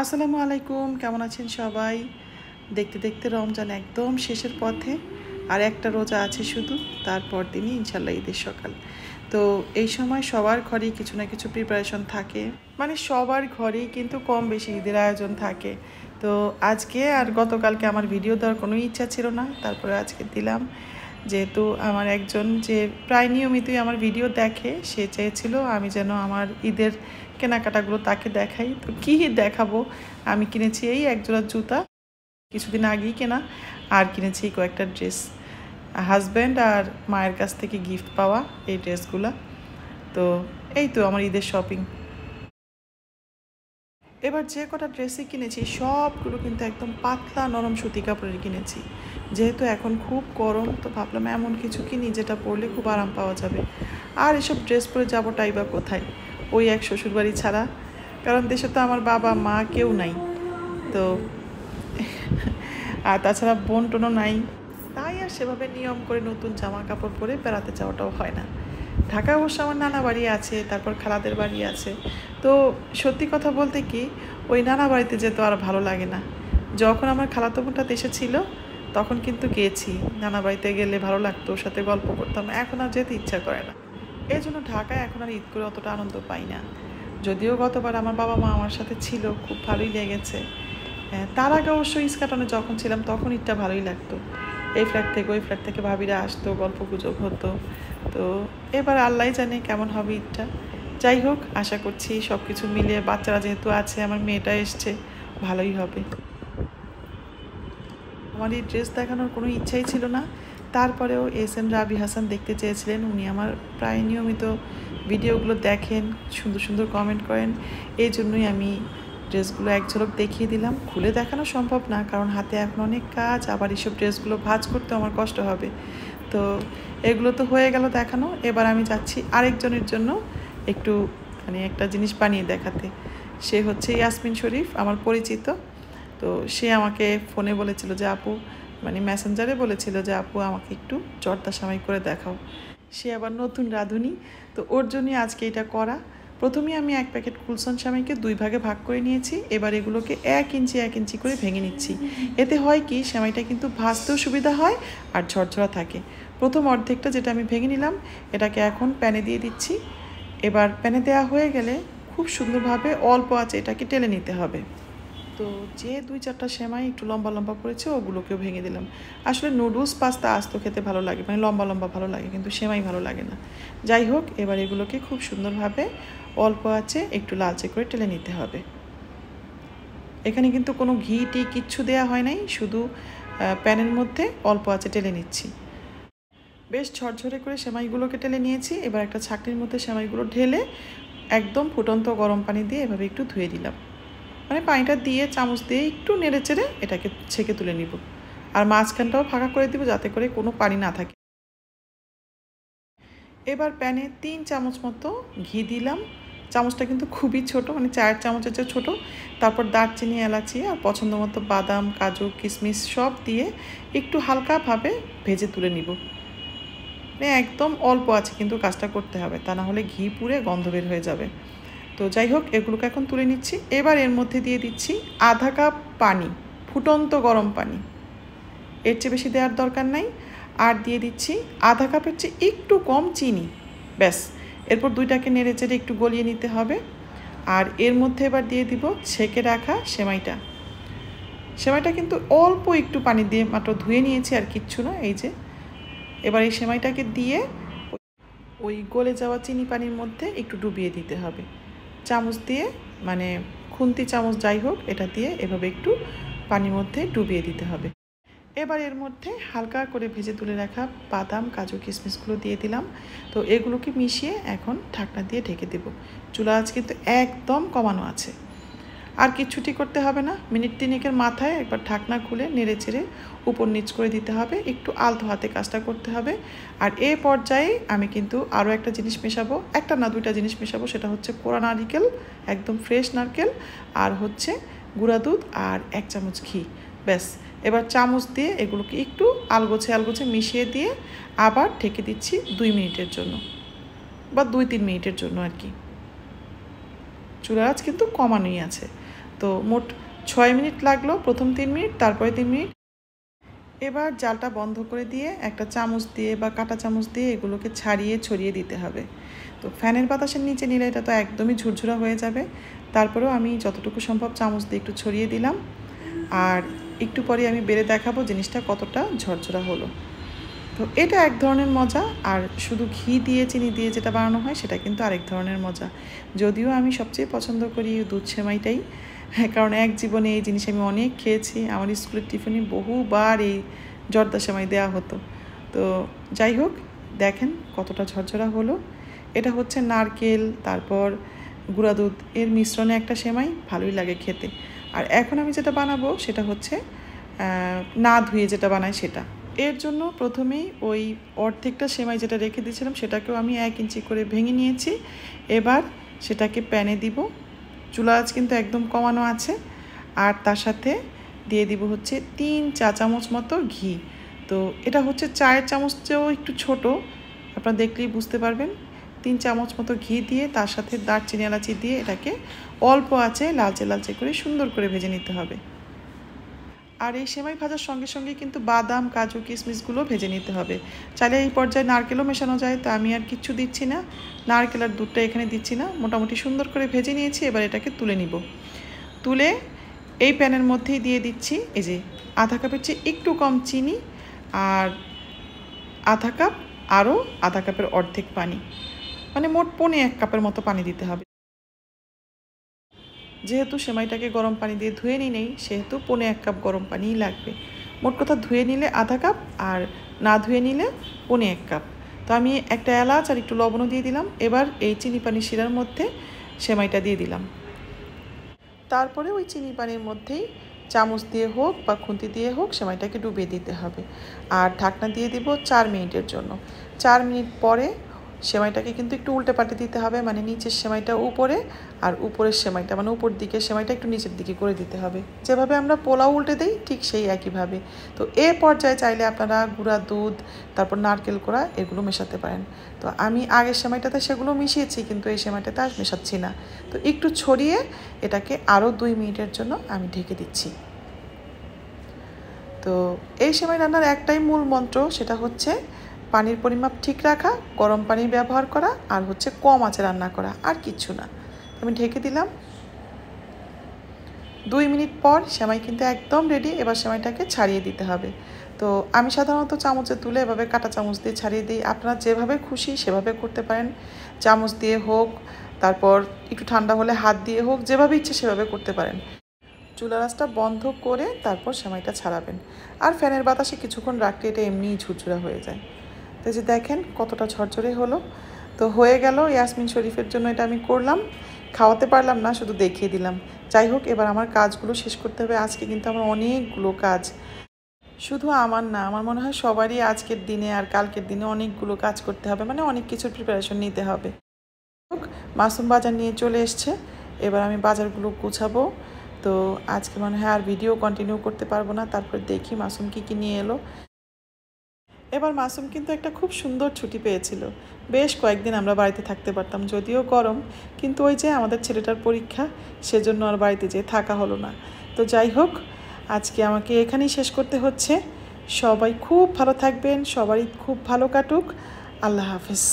আসসালামু আলাইকুম, কেমন আছেন সবাই? দেখতে দেখতে রমজান একদম শেষের পথে, আর একটা রোজা আছে শুধু, তারপর দিনই ইনশাল্লাহ ঈদের সকাল। তো এই সময় সবার ঘরেই কিছু না কিছু প্রিপারেশন থাকে, মানে সবার ঘরেই কিন্তু কম বেশি ঈদের আয়োজন থাকে। তো আজকে আর গতকালকে আমার ভিডিও দেওয়ার কোনো ইচ্ছা ছিল না, তারপরে আজকে দিলাম। যেহেতু আমার একজন যে প্রায় নিয়মিতই আমার ভিডিও দেখে, সে চেয়েছিল আমি যেন আমার ঈদের কেনাকাটাগুলো তাকে দেখাই। তো কী দেখাবো, আমি কিনেছি এই একজোড়া জুতা, কিছুদিন আগেই কেনা, আর কিনেছি কয়েকটা ড্রেস, হাজব্যান্ড আর মায়ের কাছ থেকে গিফট পাওয়া এই ড্রেসগুলো। তো এই তো আমার ঈদের শপিং। এবার যে কটা ড্রেসই কিনেছি সবগুলো কিন্তু একদম পাতলা নরম সুতি কাপড়ের কিনেছি। যেহেতু এখন খুব গরম, তো ভাবলাম এমন কিছু কিনি যেটা পরলে খুব আরাম পাওয়া যাবে। আর এসব ড্রেস পরে যাবোটাই বা কোথায়, ওই এক শ্বশুরবাড়ি ছাড়া, কারণ দেশে তো আমার বাবা মা কেউ নাই। তো আর তাছাড়া বোন টোনও নাই, তাই আর সেভাবে নিয়ম করে নতুন জামা কাপড় পরে বেড়াতে যাওয়াটাও হয় না। ঢাকায় অবশ্য আমার নানা বাড়ি আছে, তারপর খালাদের বাড়ি আছে। তো সত্যি কথা বলতে কি, ওই নানা বাড়িতে যেতে আর ভালো লাগে না। যখন আমার খালাতো বোনটা দেশে ছিল তখন কিন্তু গিয়েছি, নানা বাড়িতে গেলে ভালো লাগতো, ওর সাথে গল্প করতাম। এখন আর যেতে ইচ্ছা করে না, এই জন্য ঢাকায় এখন আর ঈদ করে অতটা আনন্দ পাই না। যদিও গতবার আমার বাবা মা আমার সাথে ছিল, খুব ভালোই লেগেছে। তার আগে অবশ্য ইস্কাটনে যখন ছিলাম তখন ঈদটা ভালোই লাগতো। এই ফ্ল্যাট থেকে ওই ফ্ল্যাট থেকে ভাবিরা আসতো, গল্প গুজব হতো। তো এবার আল্লাহ জানে কেমন হবে ঈদটা। যাই হোক, আশা করছি সব কিছু মিলিয়ে, বাচ্চারা যেহেতু আছে, আমার মেয়েটা এসছে, ভালোই হবে। আমার এই ড্রেস দেখানোর কোনো ইচ্ছাই ছিল না, তারপরেও এস এম রাবি হাসান দেখতে চেয়েছিলেন। উনি আমার প্রায় নিয়মিত ভিডিওগুলো দেখেন, সুন্দর সুন্দর কমেন্ট করেন, এই জন্যই আমি ড্রেসগুলো এক ঝলক দেখিয়ে দিলাম। খুলে দেখানো সম্ভব না, কারণ হাতে এখন অনেক কাজ, আবার এইসব ড্রেসগুলো ভাঁজ করতে আমার কষ্ট হবে। তো এগুলো তো হয়ে গেল দেখানো, এবার আমি যাচ্ছি আরেকজনের জন্য একটু মানে একটা জিনিস বানিয়ে দেখাতে। সে হচ্ছে ইয়াসমিন শরীফ, আমার পরিচিত। তো সে আমাকে ফোনে বলেছিল যে আপু, মানে মেসেঞ্জারে বলেছিল যে আপু আমাকে একটু জর্দা সেমাই করে দেখাও। সে আবার নতুন রাঁধুনি, তো ওর জন্যই আজকে এটা করা। প্রথমেই আমি এক প্যাকেট কুলসন সেমাইকে 2 ভাগে ভাগ করে নিয়েছি। এবার এগুলোকে 1 ইঞ্চি 1 ইঞ্চি করে ভেঙে নিচ্ছি। এতে হয় কি, সেমাইটা কিন্তু ভাজতেও সুবিধা হয় আর ঝরঝরা থাকে। প্রথম অর্ধেকটা যেটা আমি ভেঙে নিলাম, এটাকে এখন প্যানে দিয়ে দিচ্ছি। এবার প্যানে দেওয়া হয়ে গেলে খুব সুন্দরভাবে অল্প আঁচে এটাকে টেলে নিতে হবে। তো যে 2-4টা সেমাই একটু লম্বা লম্বা পড়েছে, ওগুলোকেও ভেঙে দিলাম। আসলে নুডলস পাস্তা আস্ত খেতে ভালো লাগে, মানে লম্বা লম্বা ভালো লাগে, কিন্তু সেমাই ভালো লাগে না। যাই হোক, এবার এগুলোকে খুব সুন্দরভাবে অল্প আঁচে একটু লালচে করে টেলে নিতে হবে। এখানে কিন্তু কোনো ঘি টি কিচ্ছু দেওয়া হয় নাই, শুধু প্যানের মধ্যে অল্প আঁচে টেলে নিচ্ছি। বেশ ঝরঝরে করে সেমাইগুলোকে টেলে নিয়েছি। এবার একটা ছাঁকনির মধ্যে সেমাইগুলো ঢেলে একদম ফুটন্ত গরম পানি দিয়ে এভাবে একটু ধুয়ে দিলাম। মানে পানিটা দিয়ে চামচ দিয়ে একটু নেড়ে চেড়ে এটাকে ছেঁকে তুলে নিব, আর মাঝখানটাও ফাঁকা করে দিব যাতে করে কোনো পানি না থাকে। এবার প্যানে 3 চামচ মতো ঘি দিলাম। চামচটা কিন্তু খুবই ছোট, মানে 4 চামচের চেয়ে ছোটো। তারপর দারচিনি, এলাচি আর পছন্দ মতো বাদাম, কাজু, কিশমিশ সব দিয়ে একটু হালকাভাবে ভেজে তুলে নিব। মানে একদম অল্প আছে কিন্তু কাজটা করতে হবে, তা না হলে ঘি পুড়ে গন্ধ বের হয়ে যাবে। তো যাই হোক, এগুলোকে এখন তুলে নিচ্ছি। এবার এর মধ্যে দিয়ে দিচ্ছি আধা কাপ পানি, ফুটন্ত গরম পানি, এর চেয়ে বেশি দেওয়ার দরকার নাই। আর দিয়ে দিচ্ছি আধা কাপের চেয়ে একটু কম চিনি, ব্যাস। এরপর দুইটাকে নেড়ে চেড়ে একটু গলিয়ে নিতে হবে। আর এর মধ্যে এবার দিয়ে দিব ছেঁকে রাখা সেমাইটা। সেমাইটা কিন্তু অল্প একটু পানি দিয়ে মাত্র ধুয়ে নিয়েছি, আর কিচ্ছু না। এই যে এবার এই সেমাইটাকে দিয়ে ওই গলে যাওয়া চিনি পানির মধ্যে একটু ডুবিয়ে দিতে হবে। চামচ দিয়ে, মানে খুন্তি চামচ যাই হোক, এটা দিয়ে এভাবে একটু পানির মধ্যে ডুবিয়ে দিতে হবে। এবার এর মধ্যে হালকা করে ভেজে তুলে রাখা বাদাম, কাজু, কিশমিশগুলো দিয়ে দিলাম। তো এগুলোকে মিশিয়ে এখন ঢাকনা দিয়ে ঢেকে দেব। চুলা আঁচ কিন্তু একদম কমানো আছে। আর কিচ্ছুটি করতে হবে না, মিনিট 3 মাথায় একবার ঢাকনা খুলে নেড়ে চেড়ে উপর নিচ করে দিতে হবে, একটু আলতো হাতে কাজটা করতে হবে। আর এই পর্যায়ে আমি কিন্তু আরও একটা জিনিস মেশাবো, একটা না 2টা জিনিস মেশাবো। সেটা হচ্ছে কোরা নারকেল, একদম ফ্রেশ নারকেল, আর হচ্ছে গুঁড়া দুধ, আর 1 চামচ ঘি, ব্যাস। এবার চামচ দিয়ে এগুলোকে একটু আলগোছে আলগোছে মিশিয়ে দিয়ে আবার ঢেকে দিচ্ছি 2 মিনিটের জন্য, বা 2-3 মিনিটের জন্য আর কি। চুলার আঁচ কিন্তু কমানোই আছে। তো মোট 6 মিনিট লাগলো, প্রথম 3 মিনিট, তারপরে 3 মিনিট। এবার জালটা বন্ধ করে দিয়ে একটা চামচ দিয়ে বা কাঁটা চামচ দিয়ে এগুলোকে ছড়িয়ে দিতে হবে। তো ফ্যানের বাতাসের নিচে নিলে এটা তো একদমই ঝুরঝুরা হয়ে যাবে। তারপরেও আমি যতটুকু সম্ভব চামচ দিয়ে একটু ছড়িয়ে দিলাম, আর একটু পরে আমি বেড়ে দেখাবো জিনিসটা কতটা ঝরঝরা হলো। তো এটা এক ধরনের মজা, আর শুধু ঘি দিয়ে চিনি দিয়ে যেটা বানানো হয় সেটা কিন্তু আরেক ধরনের মজা। যদিও আমি সবচেয়ে পছন্দ করি দুধ সেমাইটাই, কারণ এক জীবনে এই জিনিস আমি অনেক খেয়েছি। আমার স্কুলের টিফিনে বহুবার এই জর্দা সেমাই দেওয়া হতো। তো যাই হোক, দেখেন কতটা ঝরঝরা হলো। এটা হচ্ছে নারকেল তারপর গুঁড়া দুধ এর মিশ্রণে একটা সেমাই, ভালোই লাগে খেতে। আর এখন আমি যেটা বানাবো সেটা হচ্ছে না ধুয়ে যেটা বানাই সেটা। এর জন্য প্রথমেই ওই অর্ধেকটা সেমাই যেটা রেখে দিয়েছিলাম সেটাকেও আমি 1 ইঞ্চি করে ভেঙে নিয়েছি। এবার সেটাকে প্যানে দিব, চুলা আঁচ কিন্তু একদম কমানো আছে। আর তার সাথে দিয়ে দিব হচ্ছে 3 চা চামচ মতো ঘি। তো এটা হচ্ছে চায়ের চামচেও একটু ছোট, আপনারা দেখলেই বুঝতে পারবেন। 3 চামচ মতো ঘি দিয়ে তার সাথে দারচিনি এলাচি দিয়ে এটাকে অল্প আঁচে লালচে লালচে করে সুন্দর করে ভেজে নিতে হবে। আর এই সেমাই ভাজার সঙ্গে সঙ্গে কিন্তু বাদাম কাজু কিশমিশগুলো ভেজে নিতে হবে। চাইলে এই পর্যায়ে নারকেলও মেশানো যায়, তো আমি আর কিচ্ছু দিচ্ছি না, নারকেল আর দুধটা এখানে দিচ্ছি না। মোটামুটি সুন্দর করে ভেজে নিয়েছি। এবার এটাকে তুলে নিব। তুলে এই প্যানের মধ্যেই দিয়ে দিচ্ছি এই যে আধা কাপের চেয়ে একটু কম চিনি, আর আধা কাপ আরও আধা কাপের অর্ধেক পানি, মানে মোট 1.25 কাপের মতো পানি দিতে হবে। যেহেতু সেমাইটাকে গরম পানি দিয়ে ধুয়ে নিই নেই, সেহেতু 1.25 কাপ গরম পানিই লাগবে। মোট কথা ধুয়ে নিলে আধা কাপ আর না ধুয়ে নিলে 1.25 কাপ। তো আমি একটা এলাচ আর একটু লবণও দিয়ে দিলাম। এবার এই চিনি পানি শিরার মধ্যে সেমাইটা দিয়ে দিলাম। তারপরে ওই চিনি পানির মধ্যেই চামচ দিয়ে হোক বা খুন্তি দিয়ে হোক সেমাইটাকে ডুবিয়ে দিতে হবে। আর ঢাকনা দিয়ে দিব 4 মিনিটের জন্য। 4 মিনিট পরে সেমাইটাকে কিন্তু একটু উল্টে পাল্টে দিতে হবে, মানে নিচের সেমাইটা উপরে আর উপরের সেমাইটা মানে উপর দিকের সেমাইটা একটু নিচের দিকে করে দিতে হবে। যেভাবে আমরা পোলাও উল্টে দিই ঠিক সেই একইভাবে। তো এ পর্যায়ে চাইলে আপনারা গুঁড়া দুধ তারপর নারকেল কোড়া এগুলো মেশাতে পারেন। তো আমি আগের সেমাইটাতে সেগুলো মিশিয়েছি, কিন্তু এই সেমাইটাতে আর মেশাচ্ছি না। তো একটু ছড়িয়ে এটাকে আরও 2 মিনিটের জন্য আমি ঢেকে দিচ্ছি। তো এই সেমাই রান্নার একটাই মূল মন্ত্র, সেটা হচ্ছে পানির পরিমাপ ঠিক রাখা, গরম পানি ব্যবহার করা, আর হচ্ছে কম আঁচে রান্না করা, আর কিছু না। আমি ঢেকে দিলাম। 2 মিনিট পর সেমাই কিন্তু একদম রেডি। এবার সেমাইটাকে ছাড়িয়ে দিতে হবে। তো আমি সাধারণত চামচে তুলে এভাবে কাঁটা চামচ দিয়ে ছাড়িয়ে দিই। আপনারা যেভাবে খুশি সেভাবে করতে পারেন, চামচ দিয়ে হোক, তারপর একটু ঠান্ডা হলে হাত দিয়ে হোক, যেভাবে ইচ্ছে সেভাবে করতে পারেন। চুলার আঁচটা বন্ধ করে তারপর সেমাইটা ছাড়াবেন। আর ফ্যানের বাতাসে কিছুক্ষণ রাখলে এটা এমনিই ঝুরঝুরা হয়ে যায়। তো যে দেখেন কতটা ঝরঝরে হলো। তো হয়ে গেল, ইয়াসমিন শরীফের জন্য এটা আমি করলাম, খাওয়াতে পারলাম না, শুধু দেখিয়ে দিলাম। যাই হোক, এবার আমার কাজগুলো শেষ করতে হবে। আজকে কিন্তু আমার অনেকগুলো কাজ, শুধু আমার না, আমার মনে হয় সবারই আজকের দিনে আর কালকের দিনে অনেকগুলো কাজ করতে হবে, মানে অনেক কিছুর প্রিপারেশন নিতে হবে। মাসুম বাজার নিয়ে চলে এসছে, এবার আমি বাজারগুলো গুছাবো। তো আজকে মনে হয় আর ভিডিও কন্টিনিউ করতে পারবো না, তারপর দেখি মাসুম কী নিয়ে এলো। এবার মাসুম কিন্তু একটা খুব সুন্দর ছুটি পেয়েছিল। বেশ কয়েকদিন আমরা বাড়িতে থাকতে পারতাম, যদিও গরম, কিন্তু ওই যে আমাদের ছেলেটার পরীক্ষা, সেজন্য আর বাড়িতে যেয়ে থাকা হলো না। তো যাই হোক, আজকে আমাকে এখানেই শেষ করতে হচ্ছে। সবাই খুব ভালো থাকবেন, সবারই খুব ভালো কাটুক। আল্লাহ হাফেজ।